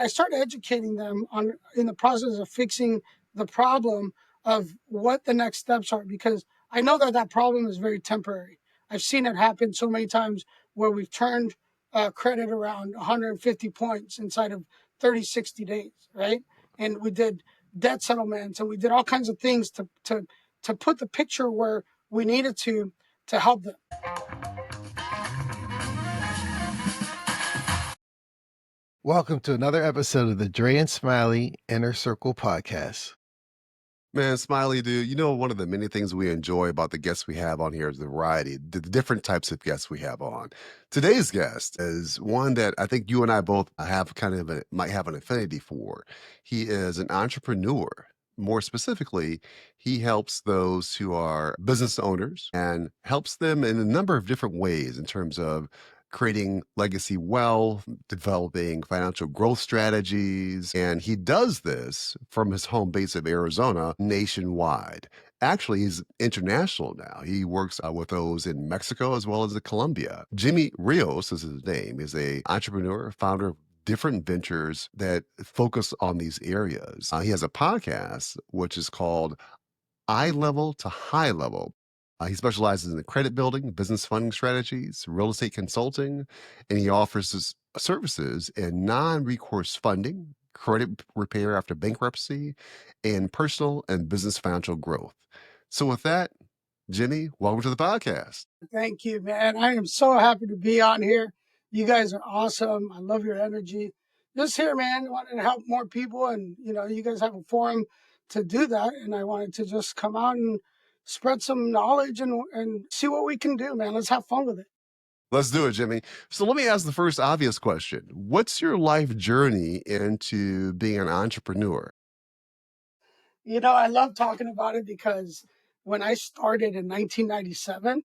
I started educating them on in the process of fixing the problem of what the next steps are, because I know that that problem is very temporary. I've seen it happen so many times where we've turned credit around 150 points inside of 30, 60 days, right? And we did debt settlements and we did all kinds of things to put the picture where we needed to help them. Welcome to another episode of the Dre Smiley Inner Circle podcast. Man, Smiley, dude, you know, one of the many things we enjoy about the guests we have on here is the variety, the different types of guests we have on. Today's guest is one that I think you and I both have might have an affinity for. He is an entrepreneur. More specifically, he helps those who are business owners and helps them in a number of different ways in terms of creating legacy wealth, developing financial growth strategies. And he does this from his home base of Arizona nationwide. Actually, he's international now. He works with those in Mexico as well as in Colombia. Jimmy Rios is his name. He's an entrepreneur, founder of different ventures that focus on these areas. He has a podcast, which is called Eye Level to High Level. He specializes in credit building, business funding strategies, real estate consulting, and he offers his services in non-recourse funding, credit repair after bankruptcy, and personal and business financial growth. So with that, Jimmy, welcome to the podcast. Thank you, man. I am so happy to be on here. You guys are awesome. I love your energy. Just here, man, wanted to help more people. And, you guys have a forum to do that. And I wanted to just come out and spread some knowledge and see what we can do, man. Let's have fun with it. Let's do it, Jimmy. So let me ask the first obvious question. What's your life journey into being an entrepreneur? I love talking about it because when I started in 1997,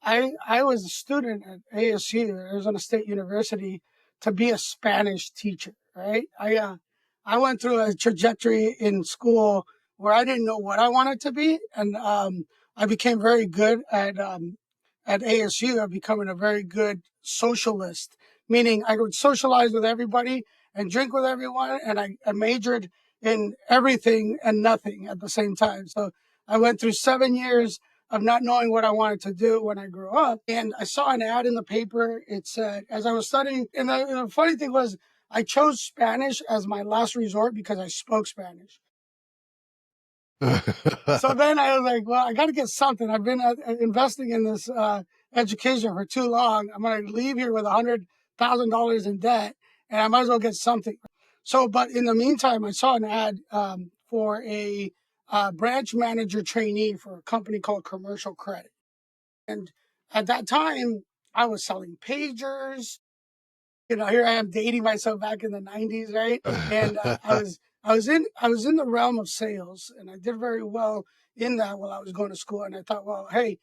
I was a student at ASU, Arizona State University, to be a Spanish teacher, right? I went through a trajectory in school where I didn't know what I wanted to be, and I became very good at ASU of becoming a very good socialist, meaning I would socialize with everybody and drink with everyone, and I majored in everything and nothing at the same time. So I went through 7 years of not knowing what I wanted to do when I grew up. And I saw an ad in the paper. It said, as I was studying, and the funny thing was, I chose Spanish as my last resort because I spoke Spanish. So then I was like, well, I got to get something. I've been investing in this education for too long. I'm going to leave here with $100,000 in debt, and I might as well get something. So, but in the meantime, I saw an ad for a branch manager trainee for a company called Commercial Credit. And at that time, I was selling pagers. Here I am dating myself back in the 90s, right? And I was in the realm of sales, and I did very well in that while I was going to school. And I thought, well, hey,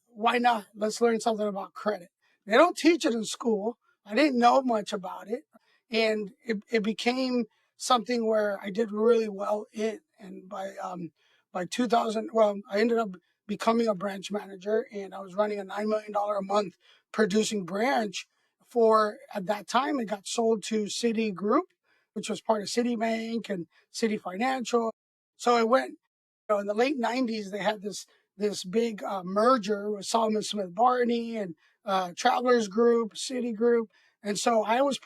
why not? Let's learn something about credit. They don't teach it in school. I didn't know much about it, and it became something where I did really well in. And by 2000, well, I ended up becoming a branch manager, and I was running a $9 million a month producing branch. For at that time, it got sold to Citigroup, which was part of Citibank and Citi Financial. So it went, in the late 90s, they had this big merger with Solomon Smith Barney and Travelers Group, Citigroup. And so I was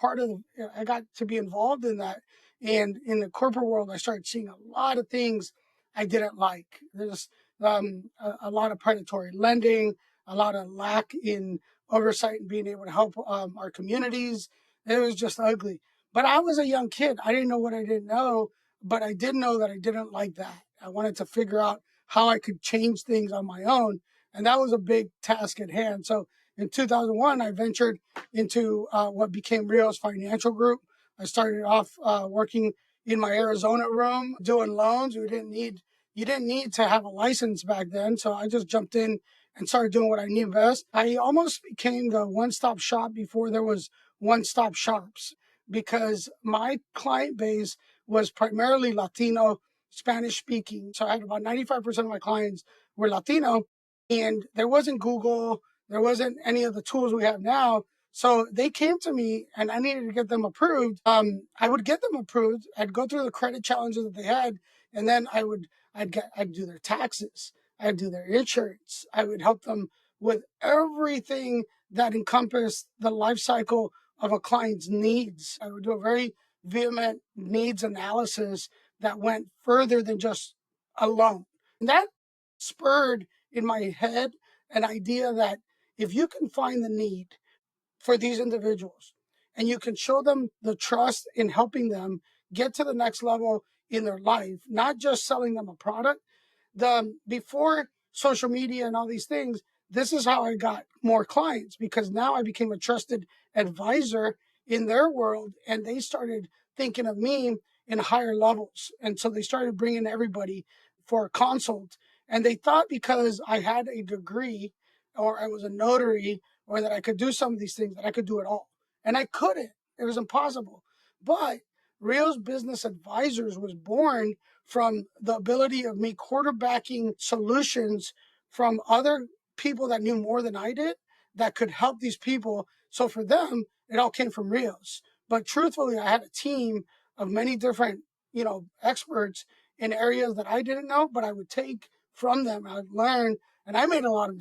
I got to be involved in that. And in the corporate world, I started seeing a lot of things I didn't like. There's a lot of predatory lending, a lot of lack in oversight and being able to help our communities. It was just ugly. But I was a young kid. I didn't know what I didn't know, but I did know that I didn't like that. I wanted to figure out how I could change things on my own. And that was a big task at hand. So in 2001, I ventured into what became Rios Financial Group. I started off working in my Arizona room, doing loans. You didn't need to have a license back then. So I just jumped in and started doing what I knew best. I almost became the one-stop shop before there was one-stop shops, because my client base was primarily Latino, Spanish speaking. So I had about 95% of my clients were Latino, and there wasn't Google, there wasn't any of the tools we have now. So they came to me and I needed to get them approved. I would get them approved. I'd go through the credit challenges that they had, and then I'd do their taxes. I'd do their insurance. I would help them with everything that encompassed the life cycle of a client's needs. I would do a very vehement needs analysis that went further than just a loan. And that spurred in my head an idea that if you can find the need for these individuals and you can show them the trust in helping them get to the next level in their life, not just selling them a product, before social media and all these things, this is how I got more clients, because now I became a trusted advisor in their world and they started thinking of me in higher levels. And so they started bringing everybody for a consult. And they thought because I had a degree or I was a notary or that I could do some of these things, that I could do it all. And I couldn't. It was impossible. But Rios Business Advisors was born from the ability of me quarterbacking solutions from other people that knew more than I did that could help these people. So for them, it all came from Rios. But truthfully, I had a team of many different, experts in areas that I didn't know, but I would take from them. I would learn, and I made a lot of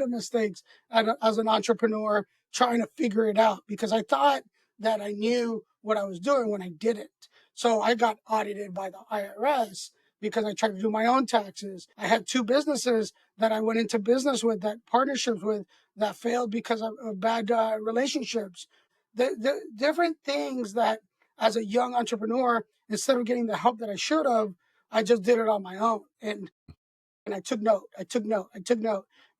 mistakes as an entrepreneur trying to figure it out because I thought that I knew what I was doing when I didn't. So I got audited by the IRS because I tried to do my own taxes. I had two businesses that I went into business with, that partnerships with, that failed because of bad relationships. The different things that, as a young entrepreneur, instead of getting the help that I should have, I just did it on my own. And I took note.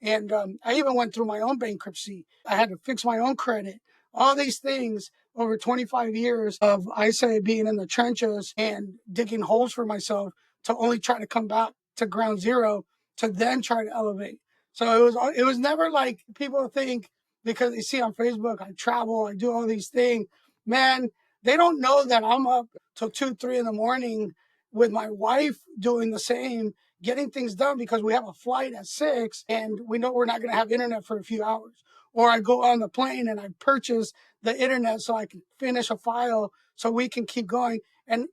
And I even went through my own bankruptcy. I had to fix my own credit. All these things over 25 years of, I say, being in the trenches and digging holes for myself to only try to come back to ground zero to then try to elevate. So it was never like people think because they see on Facebook, I travel, I do all these things. Man, they don't know that I'm up till 2, 3 in the morning with my wife doing the same, getting things done because we have a flight at 6 and we know we're not going to have internet for a few hours. Or I go on the plane and I purchase the internet so I can finish a file so we can keep going. And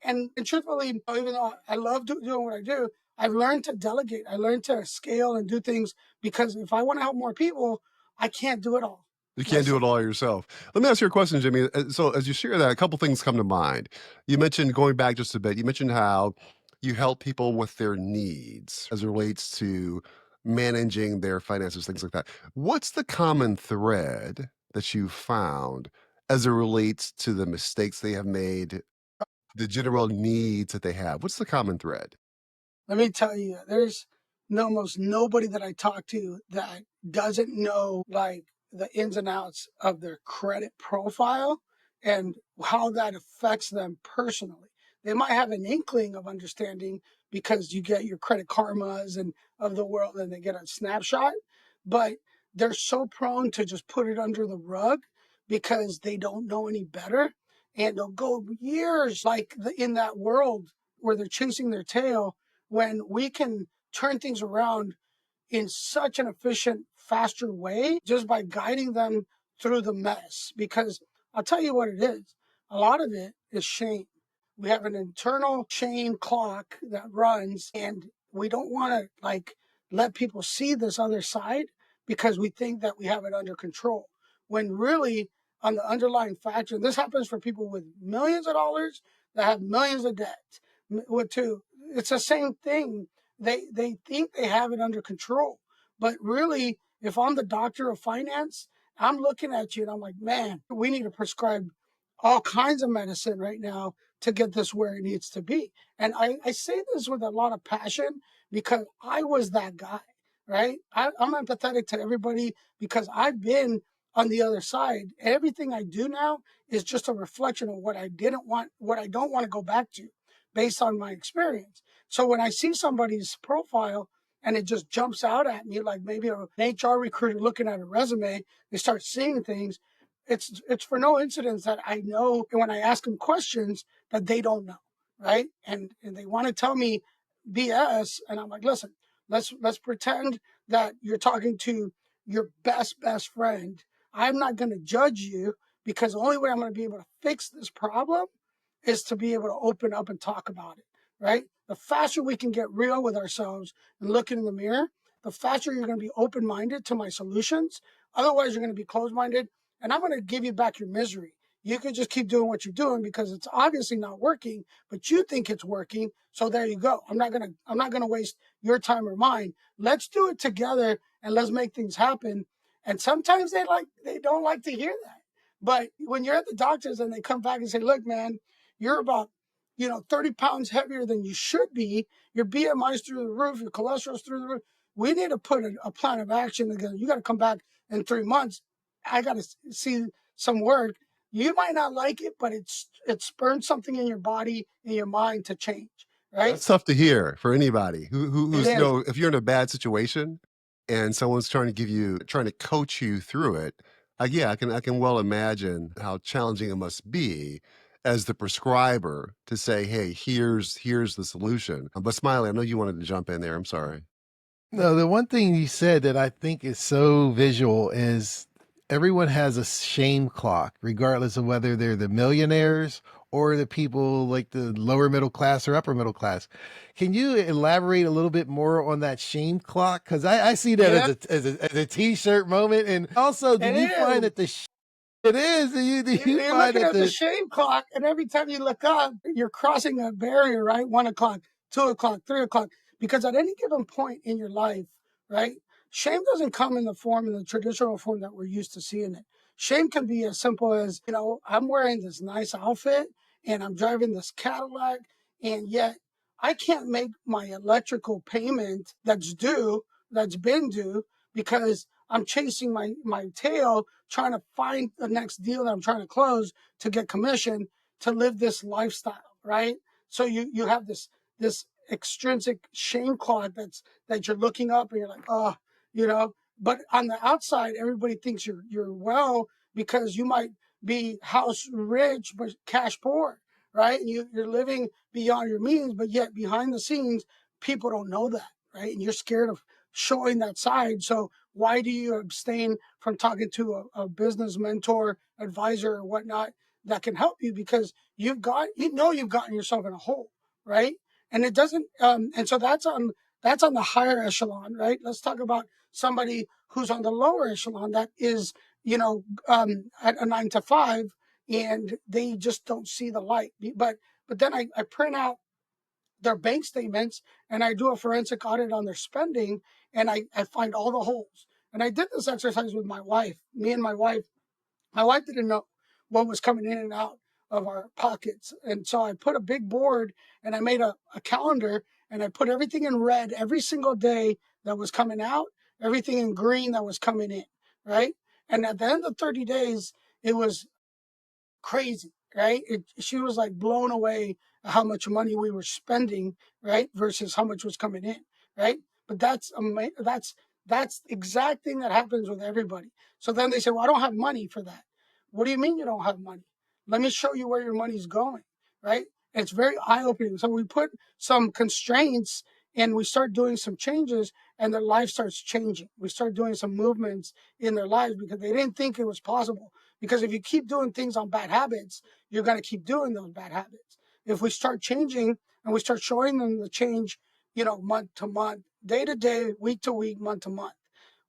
truthfully, even though I love doing what I do, I've learned to delegate. I learned to scale and do things because if I want to help more people, I can't do it all. You can't do it all yourself. Let me ask you a question, Jimmy. So as you share that, a couple things come to mind. You mentioned, going back just a bit, you mentioned how you help people with their needs as it relates to managing their finances, things like that. What's the common thread that you found as it relates to the mistakes they have made, the general needs that they have? What's the common thread? Let me tell you, there's almost nobody that I talk to that doesn't know like the ins and outs of their credit profile and how that affects them personally. They might have an inkling of understanding because you get your credit karmas and of the world and they get a snapshot, but they're so prone to just put it under the rug because they don't know any better. And they'll go years in that world where they're chasing their tail when we can turn things around in such an efficient, faster way just by guiding them through the mess. Because I'll tell you what it is, a lot of it is shame. We have an internal shame clock that runs, and we don't want to let people see this other side because we think that we have it under control. When really, on the underlying factor, this happens for people with millions of dollars that have millions of debt. With two, it's the same thing. They think they have it under control, but really, if I'm the doctor of finance, I'm looking at you and I'm like, man, we need to prescribe all kinds of medicine right now to get this where it needs to be. And I say this with a lot of passion because I was that guy, right? I'm empathetic to everybody because I've been on the other side. Everything I do now is just a reflection of what I didn't want, what I don't want to go back to based on my experience. So when I see somebody's profile and it just jumps out at me, like maybe an HR recruiter looking at a resume, they start seeing things. It's for no incidence that I know when I ask them questions that they don't know, right? And they want to tell me BS, and I'm like, listen, let's pretend that you're talking to your best friend. I'm not going to judge you, because the only way I'm going to be able to fix this problem is to be able to open up and talk about it, right? The faster we can get real with ourselves and look in the mirror, the faster you're going to be open-minded to my solutions. Otherwise, you're going to be closed-minded, and I'm going to give you back your misery. You could just keep doing what you're doing because it's obviously not working, but you think it's working. So there you go. I'm not gonna waste your time or mine. Let's do it together and let's make things happen. And sometimes they don't like to hear that. But when you're at the doctors and they come back and say, look, man, you're about 30 pounds heavier than you should be. Your BMI's through the roof, your cholesterol's through the roof. We need to put a plan of action together. You got to come back in 3 months. I got to see some work. You might not like it, but it spurns something in your body, in your mind to change, right? That's tough to hear for anybody who's, It is. if you're in a bad situation and someone's trying to coach you through it. Yeah, I can well imagine how challenging it must be as the prescriber to say, hey, here's the solution. But Smiley, I know you wanted to jump in there. I'm sorry. No, the one thing you said that I think is so visual is everyone has a shame clock, regardless of whether they're the millionaires or the people like the lower middle class or upper middle class. Can you elaborate a little bit more on that shame clock? Because I see that as a t-shirt moment. And also, do you find that it is? Do you You're find looking that at the shame clock, and every time you look up, you're crossing a barrier, right? 1 o'clock, 2 o'clock, 3 o'clock. Because at any given point in your life, right, shame doesn't come in the traditional form that we're used to seeing it. Shame can be as simple as, I'm wearing this nice outfit and I'm driving this Cadillac, and yet I can't make my electrical payment that's been due, because I'm chasing my tail, trying to find the next deal that I'm trying to close to get commission to live this lifestyle, right? So you have this extrinsic shame clock that you're looking up and you're like, oh, But on the outside, everybody thinks you're well, because you might be house rich but cash poor, right? And you're living beyond your means, but yet behind the scenes, people don't know that, right? And you're scared of showing that side. So why do you abstain from talking to a business mentor, advisor, or whatnot that can help you? Because you've gotten yourself in a hole, right? And it doesn't. And so that's on the higher echelon, right? Let's talk about somebody who's on the lower echelon that is, at a 9 to 5, and they just don't see the light. But then I print out their bank statements and I do a forensic audit on their spending, and I find all the holes. And I did this exercise with my wife, me and my wife. My wife didn't know what was coming in and out of our pockets. And so I put a big board and I made a calendar, and I put everything in red every single day that was coming out, everything in green that was coming in, right? And at the end of 30 days, it was crazy, right? She was like blown away at how much money we were spending, right, versus how much was coming in, right? But that's the exact thing that happens with everybody. So then they say, well, I don't have money for that. What do you mean you don't have money? Let me show you where your money's going, right? And it's very eye-opening. So we put some constraints and we start doing some changes, and their life starts changing. We start doing some movements in their lives because they didn't think it was possible. Because if you keep doing things on bad habits, you're going to keep doing those bad habits. If we start changing and we start showing them the change, month to month, day to day, week to week, month to month,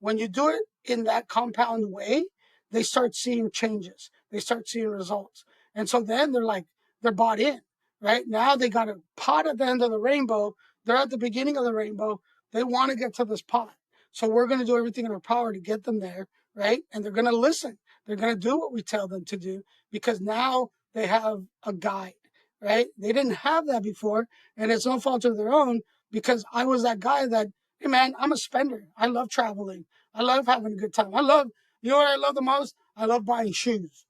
when you do it in that compound way, they start seeing changes. They start seeing results. And so then they're bought in, right? Now they got a pot at the end of the rainbow. They're at the beginning of the rainbow. They want to get to this pot. So we're going to do everything in our power to get them there, right? And they're going to listen. They're going to do what we tell them to do, because now they have a guide, right? They didn't have that before, and it's no fault of their own, because I was that guy that, hey man, I'm a spender. I love traveling. I love having a good time. You know what I love the most? I love buying shoes.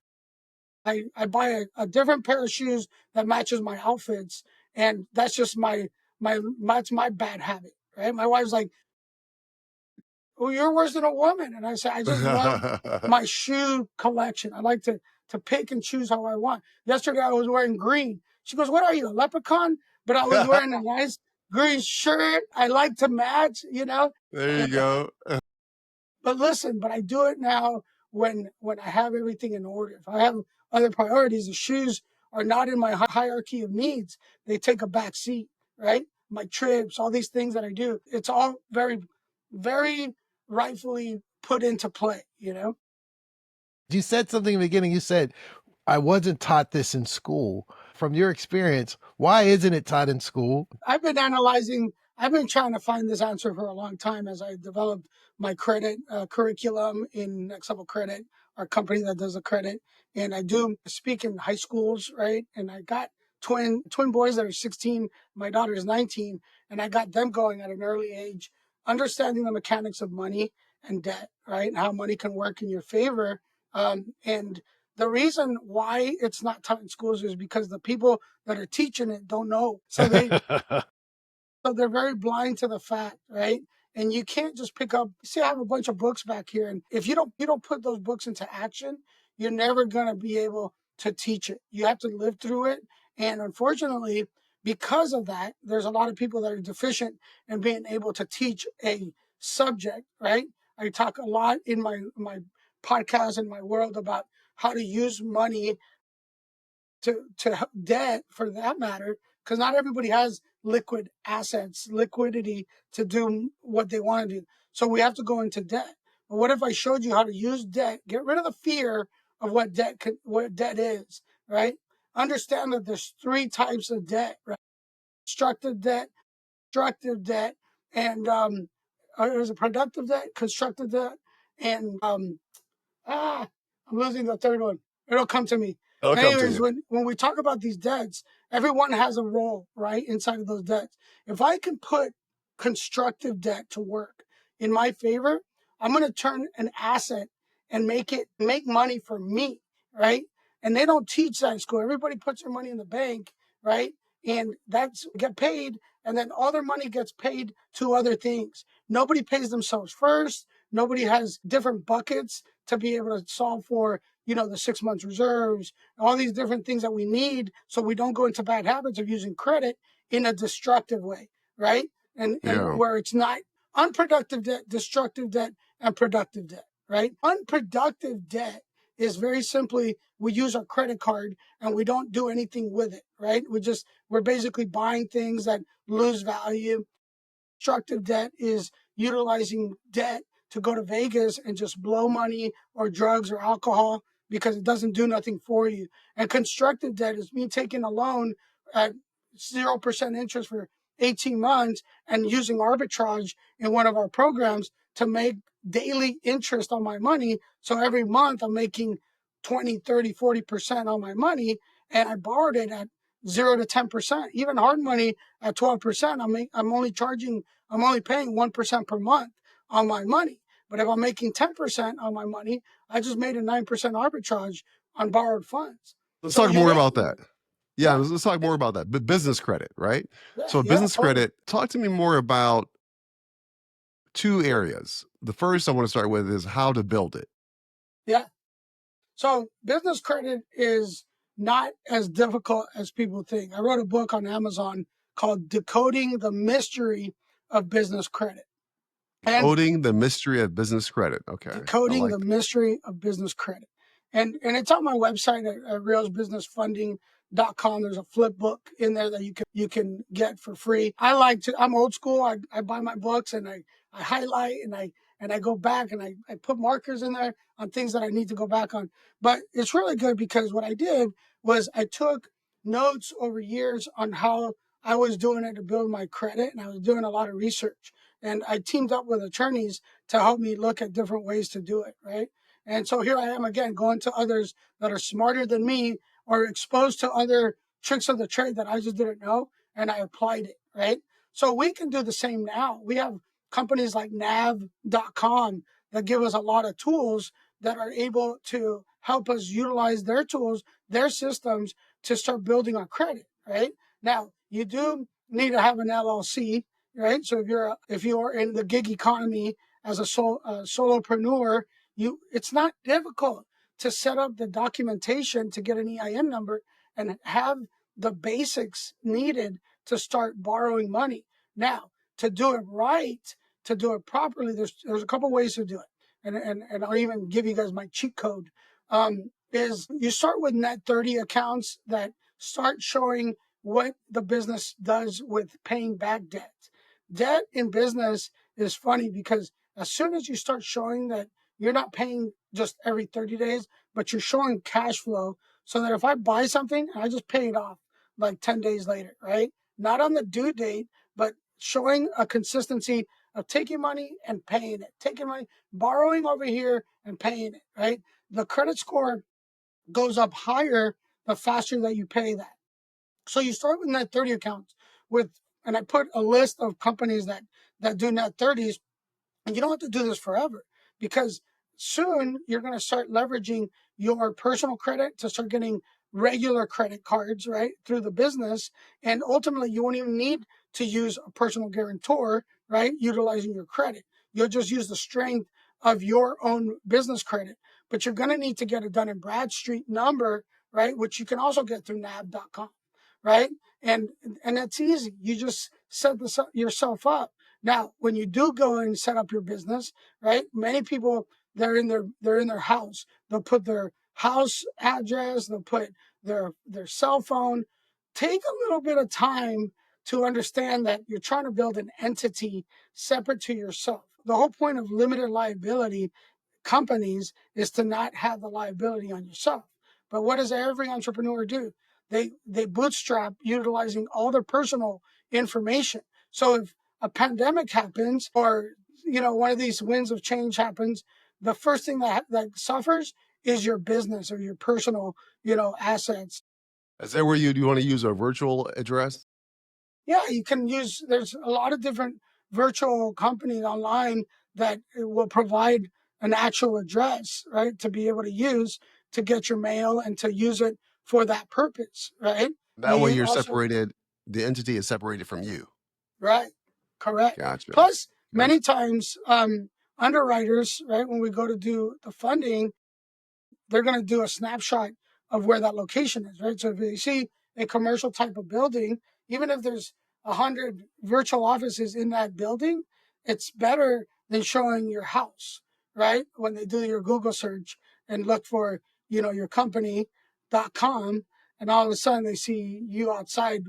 I buy a different pair of shoes that matches my outfits, and that's just that's my bad habit, right? My wife's like, well, you're worse than a woman. And I say, I just love my shoe collection. I like to pick and choose how I want. Yesterday, I was wearing green. She goes, what are you, a leprechaun? But I was wearing a nice green shirt. I like to match, There you go. But listen, I do it now when I have everything in order. If I have other priorities, the shoes are not in my hierarchy of needs. They take a back seat, right? My trips, all these things that I do, it's all very, very rightfully put into play, you know? You said something in the beginning. You said, I wasn't taught this in school. From your experience, why isn't it taught in school? I've been trying to find this answer for a long time as I developed my credit curriculum in Next Level Credit, our company that does the credit. And I do speak in high schools, right? And I got twin boys that are 16. My daughter is 19. And I got them going at an early age, understanding the mechanics of money and debt, right? And how money can work in your favor. And the reason why it's not taught in schools is because the people that are teaching it don't know. So they're very blind to the fact, right? And you can't just pick up. See, I have a bunch of books back here, and if you don't put those books into action, you're never gonna be able to teach it. You have to live through it, and unfortunately, because of that, there's a lot of people that are deficient in being able to teach a subject, right? I talk a lot in my podcast and my world about how to use money to debt for that matter, because not everybody has liquid assets, liquidity to do what they want to do. So we have to go into debt. But what if I showed you how to use debt, get rid of the fear of what debt is, right? Understand that there's three types of debt, right? Constructive debt, constructive debt, and there's a productive debt, constructive debt, and I'm losing the third one. It'll come to me. It'll come to Anyways, you. when we talk about these debts, everyone has a role, right, inside of those debts. If I can put constructive debt to work in my favor, I'm going to turn an asset and make money for me, right? And they don't teach that in school. Everybody puts their money in the bank, right? And that's get paid, and then all their money gets paid to other things. Nobody pays themselves first. Nobody has different buckets to be able to solve for, the 6 months reserves, all these different things that we need so we don't go into bad habits of using credit in a destructive way, right? And Yeah. where it's not unproductive debt, destructive debt, and productive debt, right? Unproductive debt is very simply we use our credit card and we don't do anything with it, right? We're basically buying things that lose value. Destructive debt is utilizing debt to go to Vegas and just blow money or drugs or alcohol because it doesn't do nothing for you. And constructive debt is me taking a loan at 0% interest for 18 months and using arbitrage in one of our programs to make daily interest on my money. So every month I'm making 20, 30, 40% on my money, and I borrowed it at 0 to 10%. Even hard money at 12%, I'm only paying 1% per month on my money. But if I'm making 10% on my money, I just made a 9% arbitrage on borrowed funds. Let's So talk you more make, about that. Yeah, yeah, let's talk more about that. But business credit, right? So yeah, business totally. credit, talk to me more about two areas. The first I want to start with is how to build it. Yeah. So business credit is not as difficult as people think. I wrote a book on Amazon called Decoding the Mystery of Business Credit. And Coding the mystery of business credit. Okay. I Decoding the like Mystery of Business Credit. And it's on my website at riosbusinessfunding.com. There's a flip book in there that you can get for free. I'm old school. I buy my books and I highlight and I go back and I put markers in there on things that I need to go back on. But it's really good because what I did was I took notes over years on how I was doing it to build my credit, and I was doing a lot of research. And I teamed up with attorneys to help me look at different ways to do it, right? And so here I am again, going to others that are smarter than me or exposed to other tricks of the trade that I just didn't know, and I applied it, right? So we can do the same now. We have companies like nav.com that give us a lot of tools that are able to help us utilize their tools, their systems to start building our credit, right? Now, you do need to have an LLC, right? So if you're in the gig economy as a solopreneur, it's not difficult to set up the documentation to get an EIN number and have the basics needed to start borrowing money. Now, to do it right, to do it properly, there's a couple ways to do it. and I'll even give you guys my cheat code, is you start with net 30 accounts that start showing what the business does with paying back debt. Debt in business is funny because as soon as you start showing that you're not paying just every 30 days, but you're showing cash flow, so that if I buy something, I just pay it off like 10 days later, right? Not on the due date, but showing a consistency of taking money and paying it, taking money, borrowing over here and paying it, right? The credit score goes up higher the faster that you pay that. So you start with net 30 accounts with, and I put a list of companies that do net 30s, and you don't have to do this forever because soon you're going to start leveraging your personal credit to start getting regular credit cards, right, through the business. And ultimately, you won't even need to use a personal guarantor, right, utilizing your credit. You'll just use the strength of your own business credit. But you're going to need to get it done in Bradstreet number, right, which you can also get through nab.com, right? And it's easy. You just set yourself up. Now, when you do go and set up your business, right? Many people they're in their house. They'll put their house address, they'll put their cell phone. Take a little bit of time to understand that you're trying to build an entity separate to yourself. The whole point of limited liability companies is to not have the liability on yourself. But what does every entrepreneur do? They bootstrap utilizing all their personal information. So if a pandemic happens or one of these winds of change happens, the first thing that suffers is your business or your personal assets. Is that where you want to use a virtual address? Yeah, you can use, there's a lot of different virtual companies online that will provide an actual address, right, to be able to use to get your mail and to use it for that purpose, right? That way You you're also, separated, the entity is separated from you. right, correct. Gotcha. Plus, Gotcha. many times, underwriters, right, when we go to do the funding, they're going to do a snapshot of where that location is, right? So if you see a commercial type of building, even if there's 100 virtual offices in that building, it's better than showing your house, right? When they do your Google search and look for, your company.com, and all of a sudden they see you outside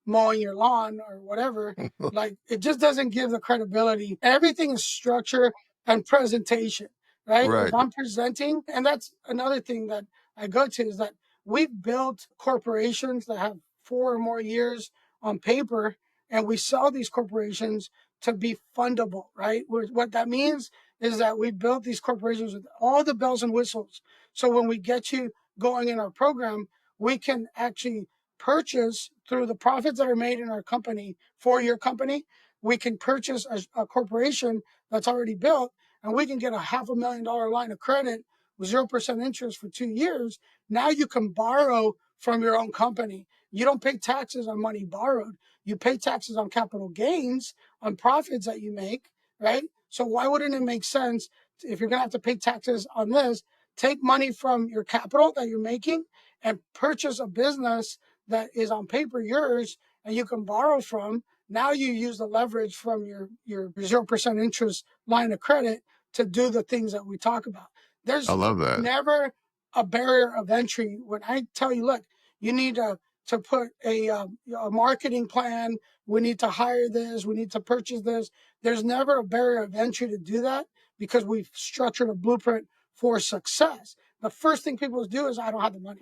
mowing your lawn or whatever, like it just doesn't give the credibility. Everything is structure and presentation, right? If Right. I'm presenting, and that's another thing that I go to is that we've built corporations that have 4 or more years on paper, and we sell these corporations to be fundable, right? What that means is that we built these corporations with all the bells and whistles. So when we get you going in our program, we can actually purchase through the profits that are made in our company for your company. We can purchase a corporation that's already built, and we can get a $500,000 line of credit with 0% interest for 2 years. Now you can borrow from your own company. You don't pay taxes on money borrowed. You pay taxes on capital gains, on profits that you make, right? So why wouldn't it make sense if you're going to have to pay taxes on this, take money from your capital that you're making and purchase a business that is on paper yours and you can borrow from. Now you use the leverage from your 0% interest line of credit to do the things that we talk about. I There's love that. never a barrier of entry. When I tell you, look, you need to put a marketing plan. We need to hire this. We need to purchase this. There's never a barrier of entry to do that because we've structured a blueprint for success. The first thing people do is, I don't have the money.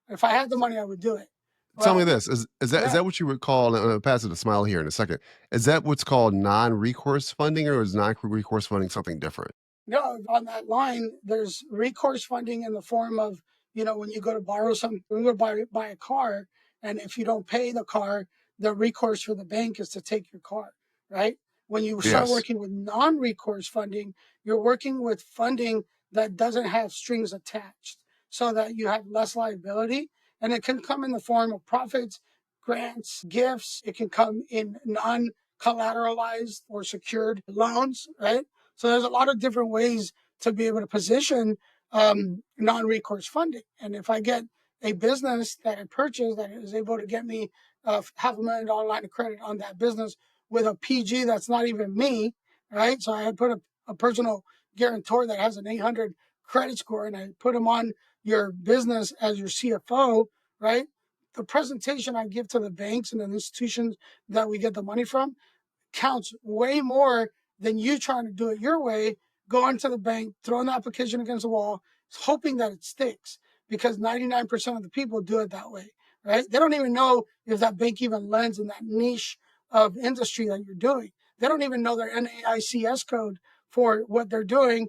If I had the money, I would do it. Tell me Well, this: is yeah. that what you would call? And I'll pass it to Smile here in a second. Is that what's called non-recourse funding, or is non-recourse funding something different? No, on that line, there's recourse funding in the form of, when you go to borrow something, when you go buy a car, and if you don't pay the car, the recourse for the bank is to take your car, right? When you start Yes. working with non-recourse funding, you're working with funding that doesn't have strings attached so that you have less liability. And it can come in the form of profits, grants, gifts. It can come in non-collateralized or secured loans, right? So there's a lot of different ways to be able to position non-recourse funding. And if I get a business that I purchase that is able to get me a $500,000 line of credit on that business with a PG that's not even me, right? So I put a personal guarantor that has an 800 credit score and I put them on your business as your CFO, right? The presentation I give to the banks and the institutions that we get the money from counts way more than you trying to do it your way, going to the bank, throwing the application against the wall, hoping that it sticks, because 99% of the people do it that way, right? They don't even know if that bank even lends in that niche of industry that you're doing. They don't even know their NAICS code for what they're doing.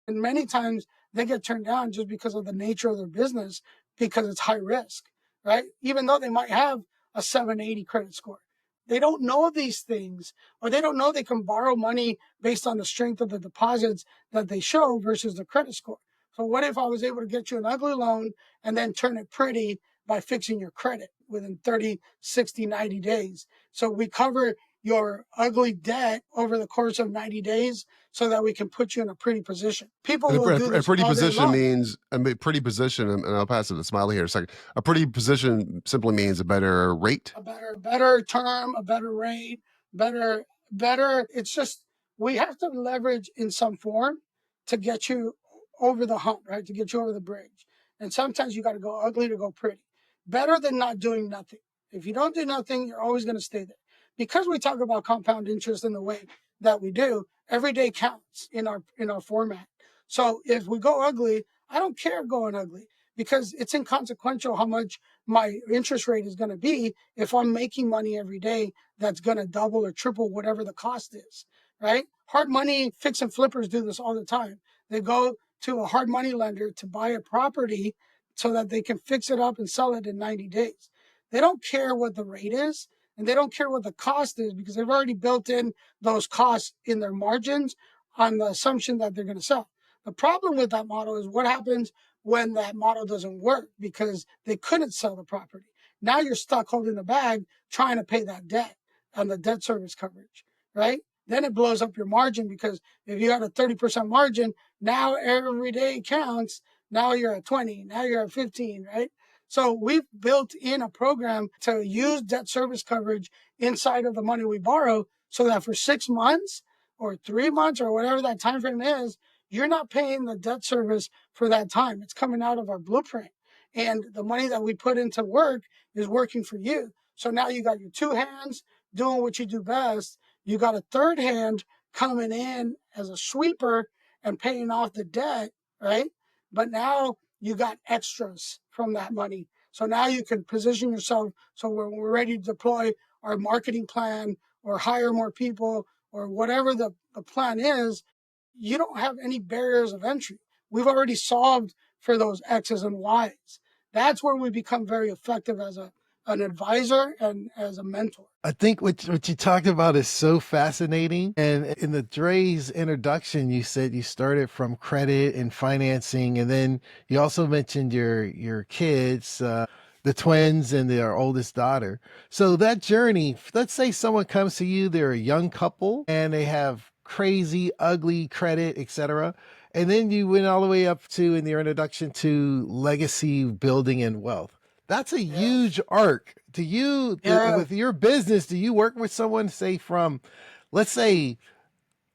And many times they get turned down just because of the nature of their business, because it's high risk, right? Even though they might have a 780 credit score. They don't know these things, or they don't know they can borrow money based on the strength of the deposits that they show versus the credit score. So what if I was able to get you an ugly loan and then turn it pretty by fixing your credit within 30, 60, 90 days? So we cover your ugly debt over the course of 90 days so that we can put you in a pretty position. People And will do a this pretty all day position long. means pretty position, and I'll pass it to Smiley here in a second. A pretty position simply means a better rate. A better term, a better rate, better. It's just, we have to leverage in some form to get you over the hump, right? To get you over the bridge. And sometimes you got to go ugly to go pretty. Better than not doing nothing. If you don't do nothing, you're always going to stay there. Because we talk about compound interest in the way that we do, every day counts in our format. So if we go ugly, I don't care going ugly, because it's inconsequential how much my interest rate is going to be if I'm making money every day that's going to double or triple whatever the cost is, right? Hard money fix and flippers do this all the time. They go to a hard money lender to buy a property so that they can fix it up and sell it in 90 days. They don't care what the rate is, and they don't care what the cost is, because they've already built in those costs in their margins on the assumption that they're going to sell. The problem with that model is what happens when that model doesn't work because they couldn't sell the property. Now you're stuck holding the bag trying to pay that debt on the debt service coverage, right? Then it blows up your margin, because if you had a 30% margin, now every day counts. Now you're at 20, now you're at 15, right? So we've built in a program to use debt service coverage inside of the money we borrow, so that for 6 months or 3 months or whatever that time frame is, you're not paying the debt service for that time. It's coming out of our blueprint. And the money that we put into work is working for you. So now you got your two hands doing what you do best. You got a third hand coming in as a sweeper and paying off the debt, right? But now you got extras from that money. So now you can position yourself so when we're ready to deploy our marketing plan or hire more people or whatever the plan is, you don't have any barriers of entry. We've already solved for those X's and Y's. That's where we become very effective as an advisor and as a mentor. I think what you talked about is so fascinating. And in the Dre's introduction, you said you started from credit and financing, and then you also mentioned your kids, the twins and their oldest daughter. So that journey, let's say someone comes to you, they're a young couple and they have crazy, ugly credit, etc. And then you went all the way up to, in your introduction, to legacy building and wealth. That's a huge arc. Do you, with your business, do you work with someone, say from, let's say,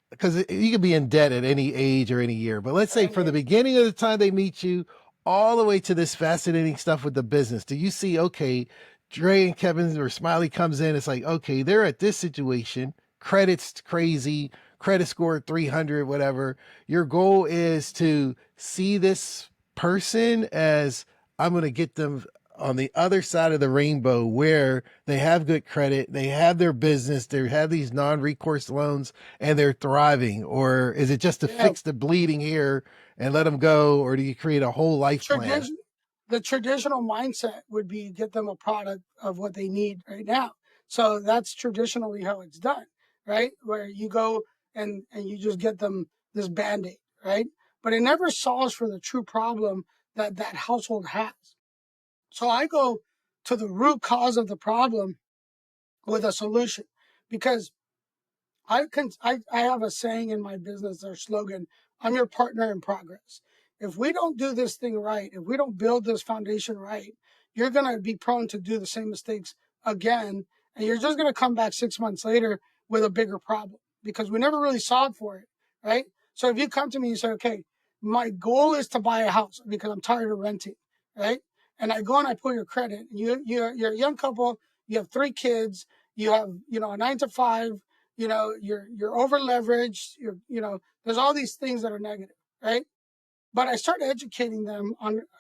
because you could be in debt at any age or any year, but let's say from the beginning of the time they meet you all the way to this fascinating stuff with the business, do you see, okay, Dre and Kevin or Smiley comes in, it's like, okay, they're at this situation, credit's crazy, credit score 300, whatever. Your goal is to see this person as, I'm going to get them on the other side of the rainbow where they have good credit, they have their business, they have these non-recourse loans, and they're thriving? Or is it just to fix the bleeding here and let them go? Or do you create a whole life plan? The traditional mindset would be get them a product of what they need right now. So that's traditionally how it's done, right? Where you go and you just get them this Band-Aid, right? But it never solves for the true problem that that household has. So I go to the root cause of the problem with a solution, because I have a saying in my business, our slogan, I'm your partner in progress. If we don't do this thing right, if we don't build this foundation right, you're going to be prone to do the same mistakes again. And you're just going to come back 6 months later with a bigger problem, because we never really solved for it, right? So if you come to me and say, okay, my goal is to buy a house because I'm tired of renting, right? And I go and I pull your credit. You're a young couple. You have 3 kids. You have, a 9 to 5. You're over leveraged. There's all these things that are negative, right? But I started educating them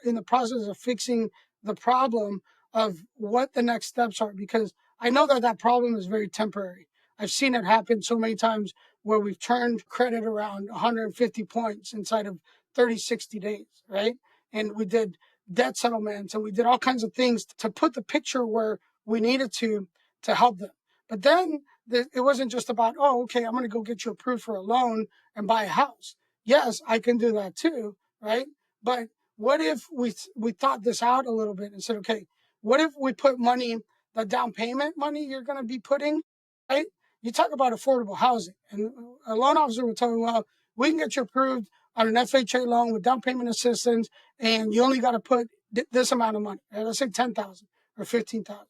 in the process of fixing the problem of what the next steps are, because I know that problem is very temporary. I've seen it happen so many times where we've turned credit around 150 points inside of 30, 60 days, right? And we did debt settlements and we did all kinds of things to put the picture where we needed to help them. But then it wasn't just about, oh, okay, I'm going to go get you approved for a loan and buy a house. Yes, I can do that too, right? But what if we thought this out a little bit and said, okay, what if we put money, the down payment money you're going to be putting, right? You talk about affordable housing, and a loan officer would tell me, well, we can get you approved on an FHA loan with down payment assistance, and you only got to put this amount of money. Let's say 10,000 or 15,000.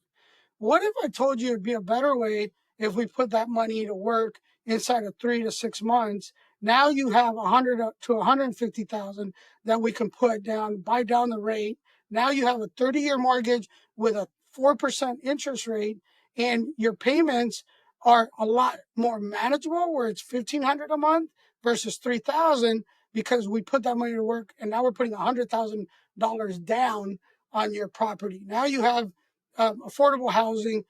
What if I told you it'd be a better way if we put that money to work inside of 3 to 6 months? Now you have 100 to 150,000 that we can put down, buy down the rate. Now you have a 30-year mortgage with a 4% interest rate, and your payments are a lot more manageable, where it's 1,500 a month versus 3,000, because we put that money to work, and now we're putting $100,000 down on your property. Now you have affordable housing.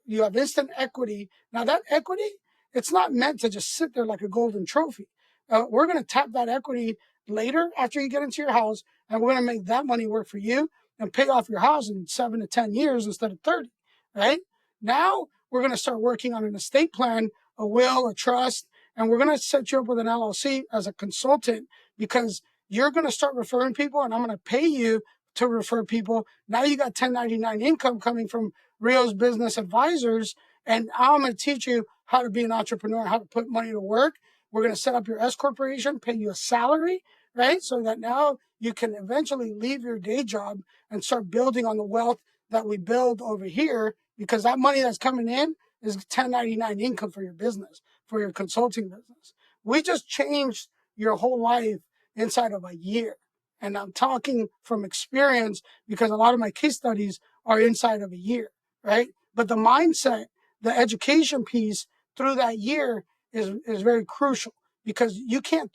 You have instant equity. Now that equity, it's not meant to just sit there like a golden trophy. We're going to tap that equity later after you get into your house, and we're going to make that money work for you and pay off your house in 7 to 10 years instead of 30, right? Now we're going to start working on an estate plan, a will, a trust, and we're going to set you up with an LLC as a consultant, because you're going to start referring people, and I'm going to pay you to refer people. Now you got 1099 income coming from Rios Business Advisors, and I'm going to teach you how to be an entrepreneur, how to put money to work. We're going to set up your S corporation, pay you a salary, right? So that now you can eventually leave your day job and start building on the wealth that we build over here, because that money that's coming in is 1099 income for your business, for your consulting business. We just changed your whole life inside of a year. And I'm talking from experience, because a lot of my case studies are inside of a year, right? But the mindset, the education piece through that year is very crucial, because you can't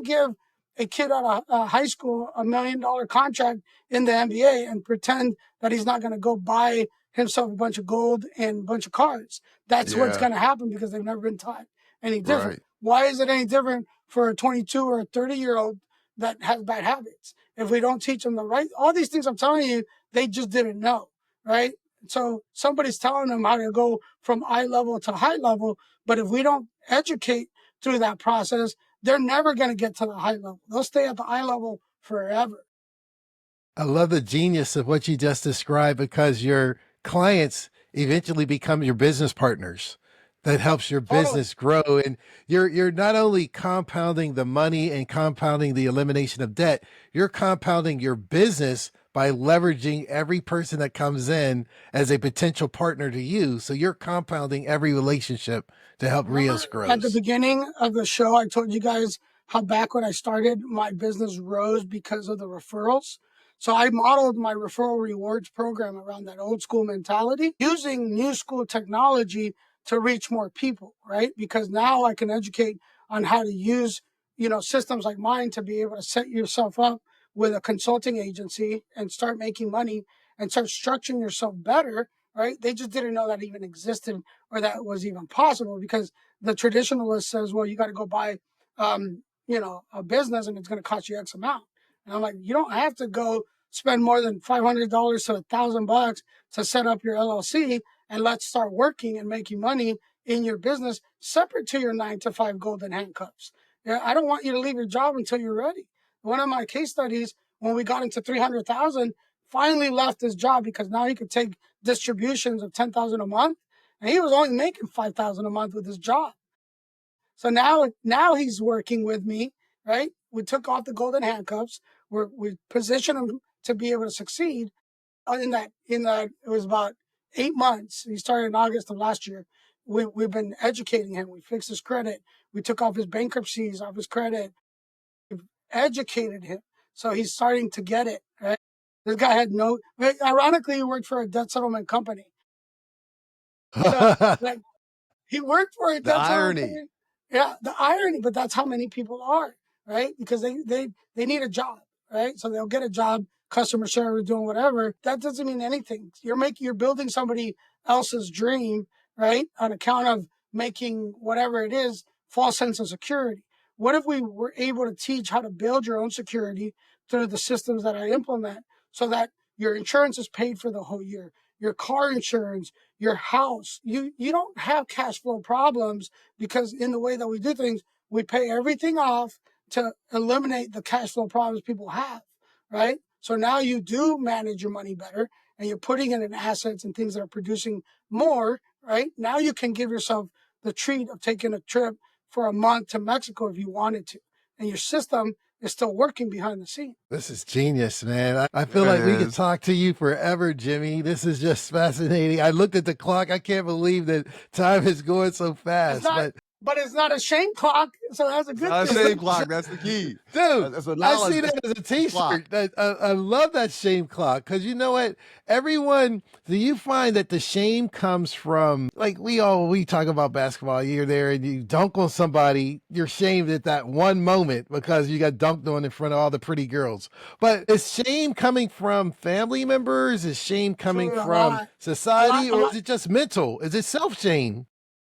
give a kid out of high school $1 million contract in the NBA and pretend that he's not going to go buy himself a bunch of gold and a bunch of cars. That's what's Yeah, going to happen, because they've never been taught any different. right. Why is it any different for a 22 or a 30-year-old that has bad habits? If we don't teach them all these things I'm telling you, they just didn't know, right? So somebody's telling them how to go from eye level to high level, but if we don't educate through that process, they're never going to get to the high level. They'll stay at the eye level forever. I love the genius of what you just described, because your clients eventually become your business partners. That Yep, helps your totally. business grow. And you're not only compounding the money and compounding the elimination of debt, you're compounding your business by leveraging every person that comes in as a potential partner to you. So you're compounding every relationship to help Rios Remember at the grows. beginning of the show, I told you guys how back when I started, my business rose because of the referrals. So I modeled my referral rewards program around that old school mentality, using new school technology to reach more people, right? Because now I can educate on how to use, systems like mine to be able to set yourself up with a consulting agency and start making money and start structuring yourself better, right? They just didn't know that even existed or that was even possible, because the traditionalist says, well, you got to go buy, a business and it's going to cost you X amount. And I'm like, you don't have to go spend more than $500 to $1,000 to set up your LLC, and let's start working and making money in your business separate to your 9 to 5 golden handcuffs. Yeah, I don't want you to leave your job until you're ready. One of my case studies, when we got into 300,000, finally left his job because now he could take distributions of 10,000 a month, and he was only making 5,000 a month with his job. So now he's working with me, right? We took off the golden handcuffs. We positioned him to be able to succeed. In that it was about 8 months. He started in August of last year. we've been educating him. We fixed his credit. We took off his bankruptcies off his credit. We've educated him. So he's starting to get it, right? This guy had no, ironically, he worked for a debt settlement company. So, like, he worked for a The debt settlement irony. company. Yeah, the irony, but that's how many people are, right? Because they need a job, right? So they'll get a job, customer service, doing whatever. That doesn't mean anything. You're building somebody else's dream, right? On account of making whatever it is, false sense of security. What if we were able to teach how to build your own security through the systems that I implement so that your insurance is paid for the whole year, your car insurance, your house, you don't have cash flow problems because in the way that we do things, we pay everything off to eliminate the cash flow problems people have, right? So now you do manage your money better and you're putting it in assets and things that are producing more, right? Now you can give yourself the treat of taking a trip for a month to Mexico if you wanted to. And your system is still working behind the scenes. This is genius, man. I feel There it like we could is. talk to you forever, Jimmy. This is just fascinating. I looked at the clock. I can't believe that time is going so It's fast. not, but it's not a shame clock, so that's a good Not a thing. shame clock. That's the key. Dude, That's a I knowledge see that as a clock. T-shirt. I love that shame clock because you know what? Everyone, do you find that the shame comes from like we talk about basketball? You're there and you dunk on somebody. You're shamed at that one moment because you got dunked on in front of all the pretty girls. But is shame coming from family members? Is shame coming True, from a society, or lot. is it just mental? Is it self-shame?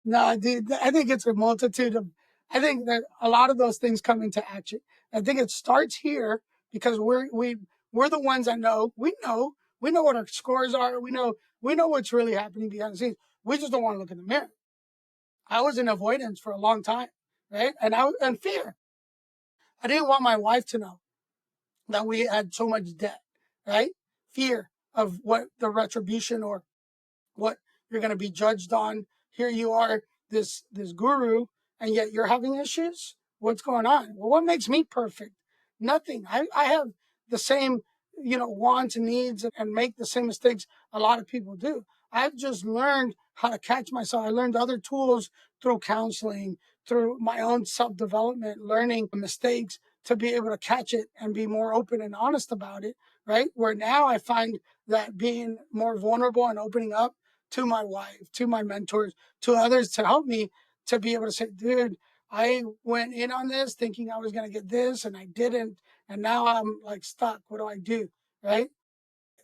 No, dude, I think it's a multitude of. I think that a lot of those things come into action. I think it starts here because we're the ones that know. We know what our scores are. We know what's really happening behind the scenes. We just don't want to look in the mirror. I was in avoidance for a long time, right? And fear. I didn't want my wife to know that we had so much debt, right? Fear of what the retribution or what you're going to be judged on. Here you are, this guru, and yet you're having issues. What's going on? Well, what makes me perfect? Nothing. I have the same, wants and needs and make the same mistakes a lot of people do. I've just learned how to catch myself. I learned other tools through counseling, through my own self-development, learning mistakes to be able to catch it and be more open and honest about it, right? Where now I find that being more vulnerable and opening up to my wife, to my mentors, to others to help me to be able to say, dude, I went in on this thinking I was going to get this and I didn't. And now I'm like stuck. What do I do? Right?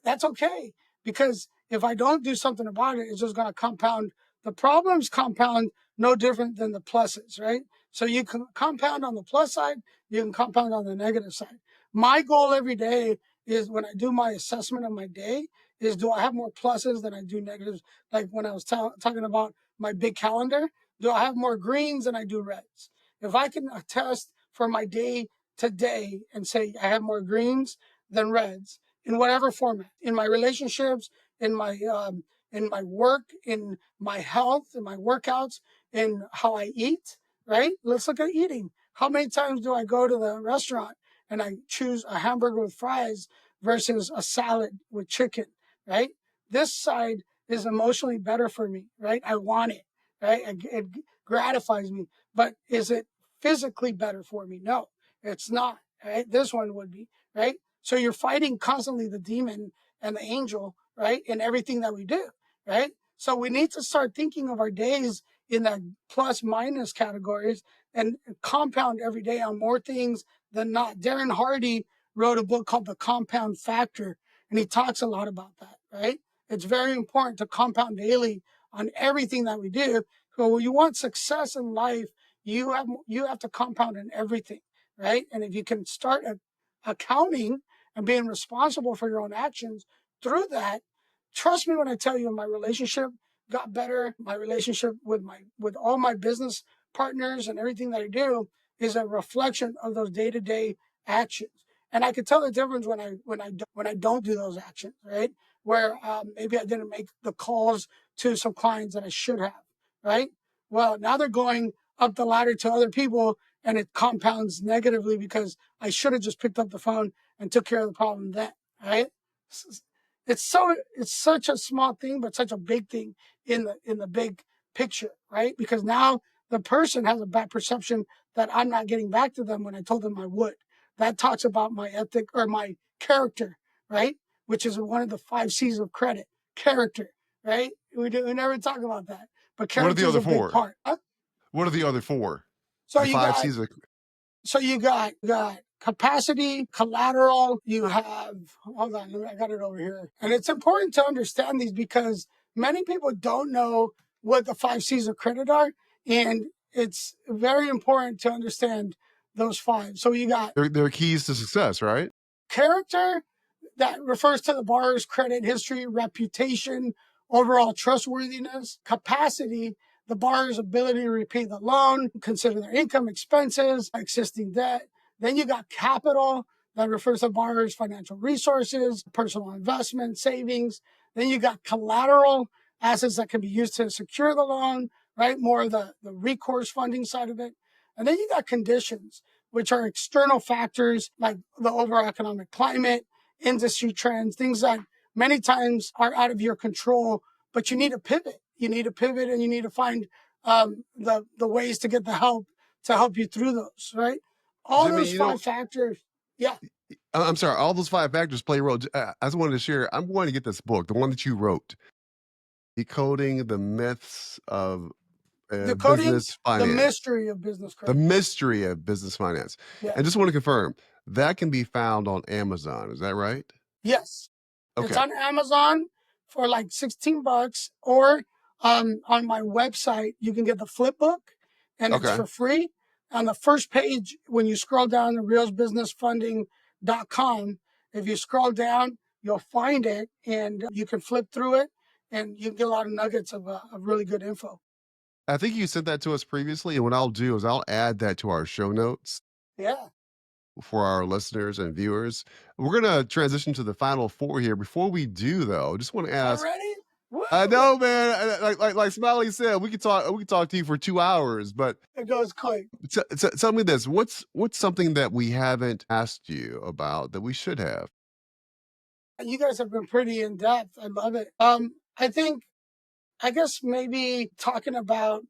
That's okay. Because if I don't do something about it, it's just going to compound. The problems compound no different than the pluses, right? So you can compound on the plus side, you can compound on the negative side. My goal every day is when I do my assessment of my day is do I have more pluses than I do negatives? Like when I was talking about my big calendar, do I have more greens than I do reds? If I can attest for my day today and say I have more greens than reds, in whatever format, in my relationships, in my work, in my health, in my workouts, in how I eat, right? Let's look at eating. How many times do I go to the restaurant and I choose a hamburger with fries versus a salad with chicken, right? This side is emotionally better for me, right? I want it, right? It gratifies me. But is it physically better for me? No, it's not, right? This one would be, right? So you're fighting constantly the demon and the angel, right? In everything that we do, right? So we need to start thinking of our days in that plus minus categories and compound every day on more things than not. Darren Hardy wrote a book called The Compound Factor, and he talks a lot about that, right? It's very important to compound daily on everything that we do. So when you want success in life, you have to compound in everything, right? And if you can start accounting and being responsible for your own actions through that, trust me when I tell you my relationship got better. My relationship with all my business partners and everything that I do is a reflection of those day-to-day actions. And I can tell the difference when I don't do those actions, right? Where maybe I didn't make the calls to some clients that I should have, right? Well, now they're going up the ladder to other people and it compounds negatively because I should have just picked up the phone and took care of the problem then, right? It's such a small thing, but such a big thing in the big picture, right? Because now the person has a bad perception that I'm not getting back to them when I told them I would. That talks about my ethic or my character, right? Which is one of the 5 C's of credit, character, right? We never talk about that, but What are the character is other a big 4? part. What are the other 4? So The you 5 got C's of got capacity, collateral. You have, hold on, I got it over here. And it's important to understand these because many people don't know what the 5 C's of credit are. And it's very important to understand those 5. So you got they're keys to success, right? character, that refers to the borrower's credit history, reputation, overall trustworthiness. Capacity, the borrower's ability to repay the loan, consider their income, expenses, existing debt. Then you got capital, that refers to borrower's financial resources, personal investment, savings. Then you got collateral, assets that can be used to secure the loan, right? More of the recourse funding side of it. And then you got conditions, which are external factors like the overall economic climate, industry trends, things that many times are out of your control, but you need to pivot. You need to pivot and you need to find the ways to get the help to help you through those, right? All Jimmy, those 5 factors. Yeah. I'm sorry, all those 5 factors play a role. I just wanted to share, I'm going to get this book, the one that you wrote, Decoding the Myths of Decoding Business the Finance. mystery of business The credit. mystery of business finance. Yeah. And just want to confirm, that can be found on Amazon. Is that right? Yes. It's Okay. on Amazon for like $16, or on my website, you can get the flip book and it's Okay. for free. On the first page, when you scroll down to riosbusinessfunding.com, if you scroll down, you'll find it and you can flip through it and you get a lot of nuggets of really good info. I think you sent that to us previously. And what I'll do is I'll add that to our show notes Yeah. for our listeners and viewers. We're going to transition to the final 4 here. Before we do, though, just want to ask. Already? Woo! I know, man. Like Smiley said, we could talk to you for 2 hours, but It goes quick. tell me this: what's something that we haven't asked you about that we should have? You guys have been pretty in depth. I love it. I guess maybe talking about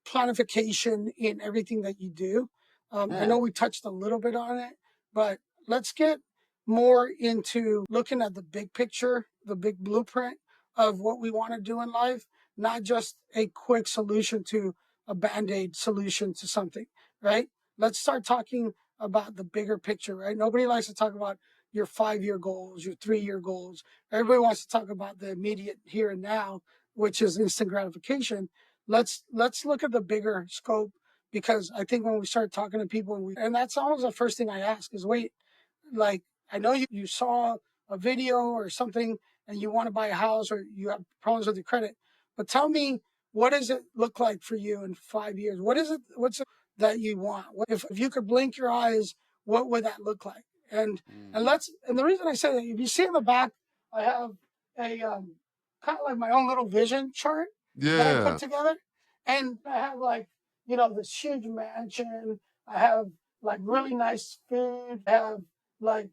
planification in everything that you do. I know we touched a little bit on it, but let's get more into looking at the big picture, the big blueprint of what we want to do in life, not just a quick solution to a band-aid solution to something, right? Let's start talking about the bigger picture, right? Nobody likes to talk about your 5-year goals, your 3-year goals. Everybody wants to talk about the immediate here and now, which is instant gratification. Let's look at the bigger scope, because I think when we start talking to people and that's always the first thing I ask is, wait, like, I know you saw a video or something and you want to buy a house or you have problems with your credit, but tell me, what does it look like for you in 5 years? What's it that you want? If you could blink your eyes, what would that look like? And the reason I say that, if you see in the back, I have a kind of like my own little vision chart that I put Yeah. together. And I have, like, this huge mansion. I have like really nice food. I have, like,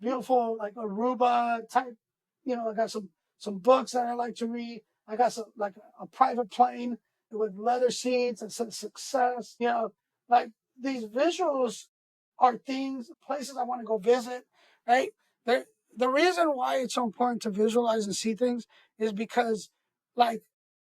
beautiful, like Aruba type. I got some books that I like to read. I got some, like, a private plane with leather seats and some success. Like, these visuals are things, places I want to go visit, right? The reason why it's so important to visualize and see things is because, like,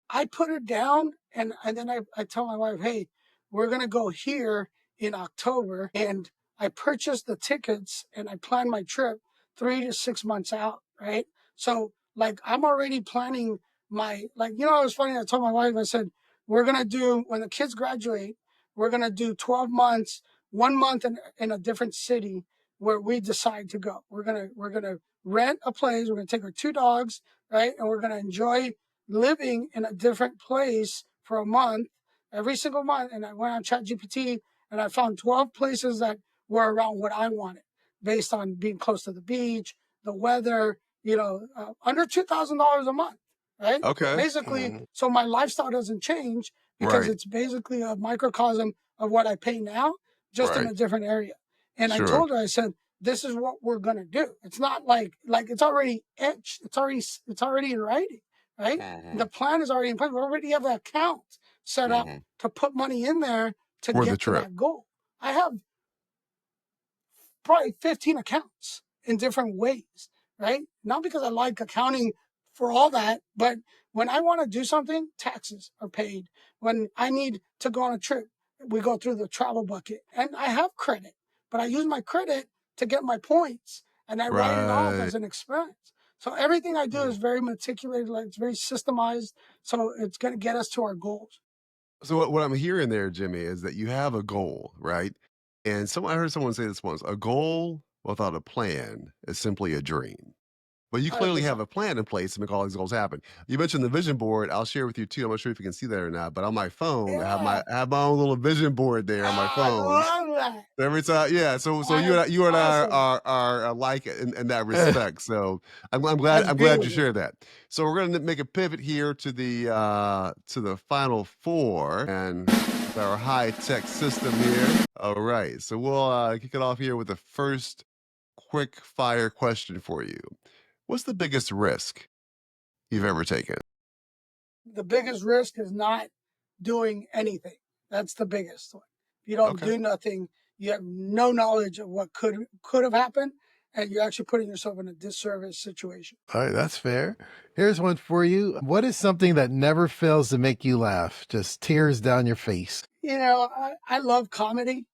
I put it down and then I tell my wife, hey, we're going to go here in October. And I purchased the tickets and I plan my trip 3 to 6 months out, right? So, like, I'm already planning it was funny. I told my wife, I said, we're going to do, when the kids graduate, we're going to do 12 months, 1 month in a different city where we decide to go. We're going to rent a place. We're going to take our 2 dogs, right? And we're going to enjoy living in a different place for a month, every single month. And I went on ChatGPT and I found 12 places that were around what I wanted, based on being close to the beach, the weather, under $2,000 a month, right? Okay. Basically, so my lifestyle doesn't change because Right. it's basically a microcosm of what I pay now, just in Right. a different area. And I Sure. told her, I said, this is what we're gonna do. It's not like it's already etched. It's already in writing, right? The plan is already in place. We already have an account set up to put money in there to For the get to trip. that goal. I have probably 15 accounts in different ways, right? Not because I like accounting for all that, but when I want to do something, taxes are paid. When I need to go on a trip, we go through the travel bucket. And I have credit, but I use my credit to get my points and I write it off Right. as an expense. So everything I do is very meticulous, like it's very systemized. So it's going to get us to our goals. So what I'm hearing there, Jimmy, is that you have a goal, right? And I heard someone say this once: a goal without a plan is simply a dream. But you clearly have 100%. a plan in place to make all these goals happen. You mentioned the vision board. I'll share with you too. I'm not sure if you can see that or not, but on my phone, Yeah. I have my own little vision board there on my I phone. love that. Every time, yeah. So That's you and I awesome. are alike in that respect. So That's I'm glad you beautiful. shared that. So we're gonna make a pivot here to the final four and our high tech system here. All right. So we'll kick it off here with the first quick fire question for you. What's the biggest risk you've ever taken? The biggest risk is not doing anything. That's the biggest one. If you don't Okay. do nothing, you have no knowledge of what could have happened, and you're actually putting yourself in a disservice situation. All right, that's fair. Here's one for you. What is something that never fails to make you laugh? Just tears down your face. You know, I love comedy,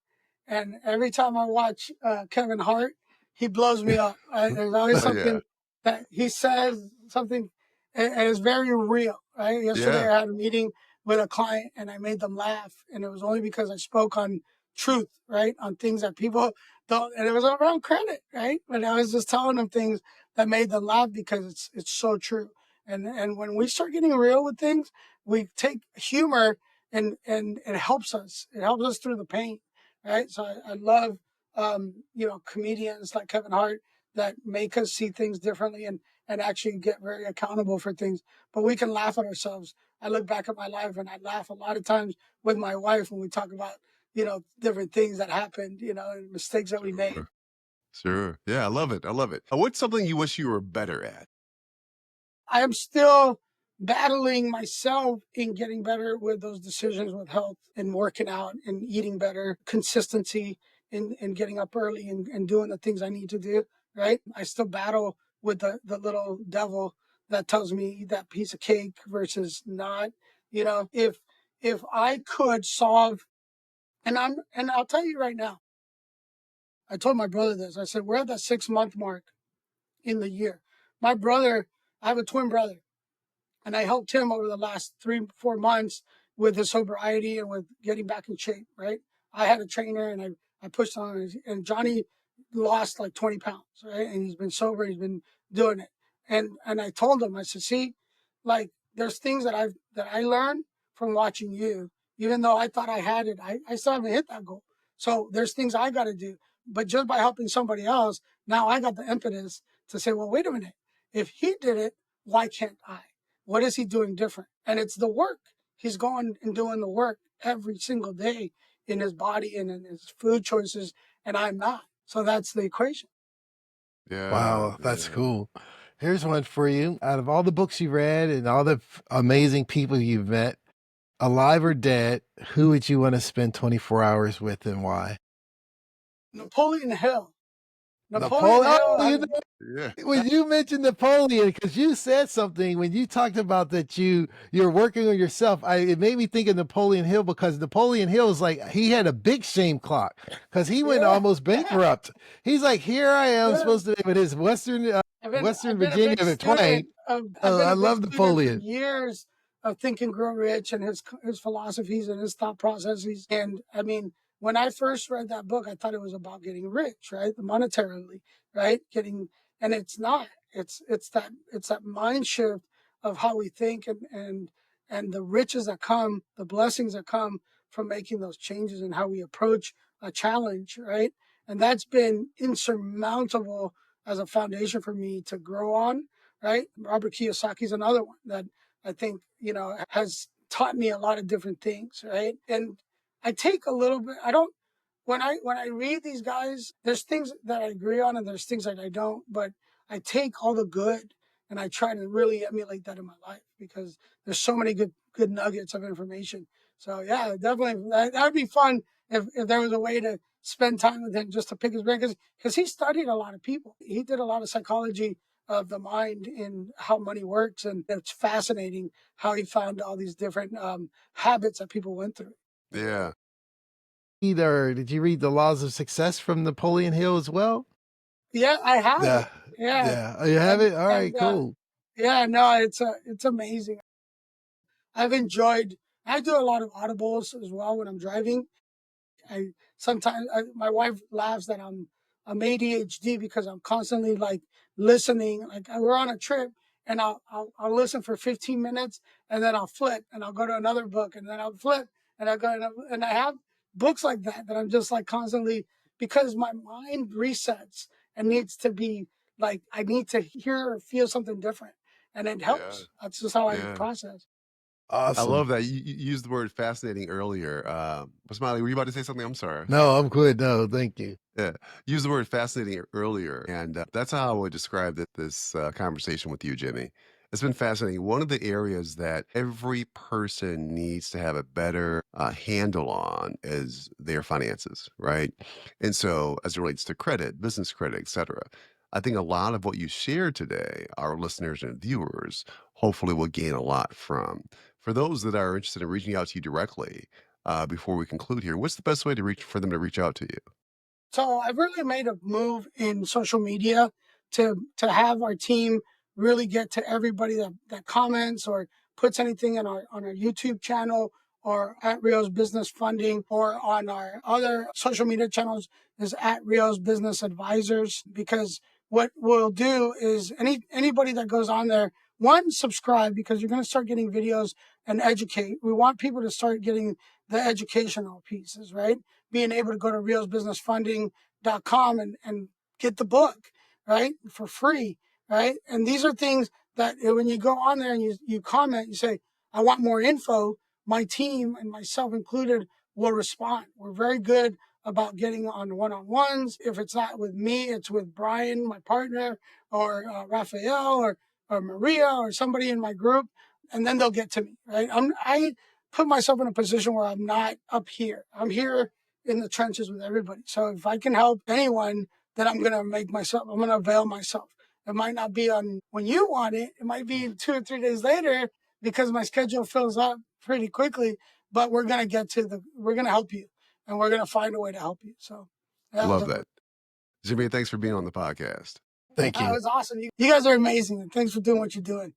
and every time I watch Kevin Hart, he blows me up. There's always Oh yeah. something that he says, something, and it's very real. Right? Yesterday, Yeah. I had a meeting with a client, and I made them laugh, and it was only because I spoke on truth, right, on things that people don't, and it was around credit, right? But I was just telling them things that made them laugh because it's so true. And when we start getting real with things, we take humor and it helps us. It helps us through the pain, right? So I love comedians like Kevin Hart that make us see things differently and actually get very accountable for things. But we can laugh at ourselves. I look back at my life and I laugh a lot of times with my wife when we talk about different things that happened, and mistakes that we made. Sure. Sure. Yeah, I love it. I love it. What's something you wish you were better at? I am still battling myself in getting better with those decisions with health and working out and eating better, consistency in getting up early and doing the things I need to do, right? I still battle with the little devil that tells me eat that piece of cake versus not. If I could solve and I'll tell you right now, I told my brother this. I said, we're at that 6 month mark in the year. My brother, I have a twin brother and I helped him over the last 3, 4 months with his sobriety and with getting back in shape. Right, I had a trainer and I pushed on, and Johnny lost like 20 pounds. Right, and he's been sober. He's been doing it, and I told him, I said, see, like there's things that I learned from watching you. Even though I thought I had it, I still haven't hit that goal. So there's things I got to do. But just by helping somebody else, now I got the impetus to say, well, wait a minute. If he did it, why can't I? What is he doing different? And it's the work. He's going and doing the work every single day in his body and in his food choices, and I'm not. So that's the equation. Yeah. Wow, that's Yeah. cool. Here's one for you. Out of all the books you've read and all the amazing people you've met, alive or dead, who would you want to spend 24 hours with and why? Napoleon Hill. Napoleon Napoleon. Hill Oh, has Yeah. when you mentioned Napoleon, because you said something when you talked about that you're working on yourself, it made me think of Napoleon Hill because Napoleon Hill is like he had a big shame clock because he went yeah. almost bankrupt. He's like, here I am Yeah. supposed to be with his Western I've been a Virginia big of Twain. student of I've Oh, been I a big love student for Napoleon. years of Think and Grow Rich and his philosophies and his thought processes. And I mean, when I first read that book, I thought it was about getting rich, right? Monetarily, right? And it's not. It's that mind shift of how we think and the riches that come, the blessings that come from making those changes and how we approach a challenge, right? And that's been insurmountable as a foundation for me to grow on, right? Robert Kiyosaki is another one that I think, has taught me a lot of different things, right? And I take a little bit, I don't, when I read these guys, there's things that I agree on and there's things that I don't, but I take all the good And I try to really emulate that in my life because there's so many good nuggets of information. So yeah, definitely that would be fun if there was a way to spend time with him just to pick his brain because he studied a lot of people. He did a lot of psychology of the mind and how money works, and it's fascinating how he found all these different habits that people went through. Yeah. Either did you read The Laws of Success from Napoleon Hill as well? Yeah, I have it. Yeah. Yeah, Yeah. Oh, you have and it? All right, and cool. yeah, no, it's amazing. I've enjoyed. I do a lot of audibles as well when I'm driving. I sometimes my wife laughs that I'm ADHD because I'm constantly like listening. Like we're on a trip and I'll listen for 15 minutes and then I'll flip and I'll go to another book and then I'll flip and and I have books like that I'm just like constantly because my mind resets and needs to be like I need to hear or feel something different and it Yeah. helps. That's just how I Yeah. process. I Awesome. love that. You used the word fascinating earlier. Smiley, were you about to say something? I'm sorry. No, I'm good. No, thank you. Yeah, you used the word fascinating earlier, and that's how I would describe this conversation with you, Jimmy. It's been fascinating. One of the areas that every person needs to have a better handle on is their finances, right? And so, as it relates to credit, business credit, et cetera, I think a lot of what you shared today, our listeners and viewers, hopefully will gain a lot from. For those that are interested in reaching out to you directly, before we conclude here, what's the best way to reach for them to reach out to you? So I've really made a move in social media to have our team really get to everybody that comments or puts anything on our YouTube channel or at Rios Business Funding or on our other social media channels is at Rios Business Advisors because what we'll do is anybody that goes on there, one, subscribe because you're going to start getting videos and educate. We want people to start getting the educational pieces, right? Being able to go to reosbusinessfunding.com and get the book, right? For free, right? And these are things that when you go on there and you comment, you say, I want more info, my team and myself included will respond. We're very good about getting on one-on-ones. If it's not with me, it's with Brian, my partner, or Raphael, or Maria, or somebody in my group, and then they'll get to me, right? I put myself in a position where I'm not up here. I'm here in the trenches with everybody. So if I can help anyone, then I'm going to avail myself. It might not be on when you want it. It might be 2 or 3 days later because my schedule fills up pretty quickly, but we're going to help you and we're going to find a way to help you. So yeah, Love that. Jimmy, thanks for being on the podcast. Thank that you. was awesome. You guys are amazing. And thanks for doing what you're doing.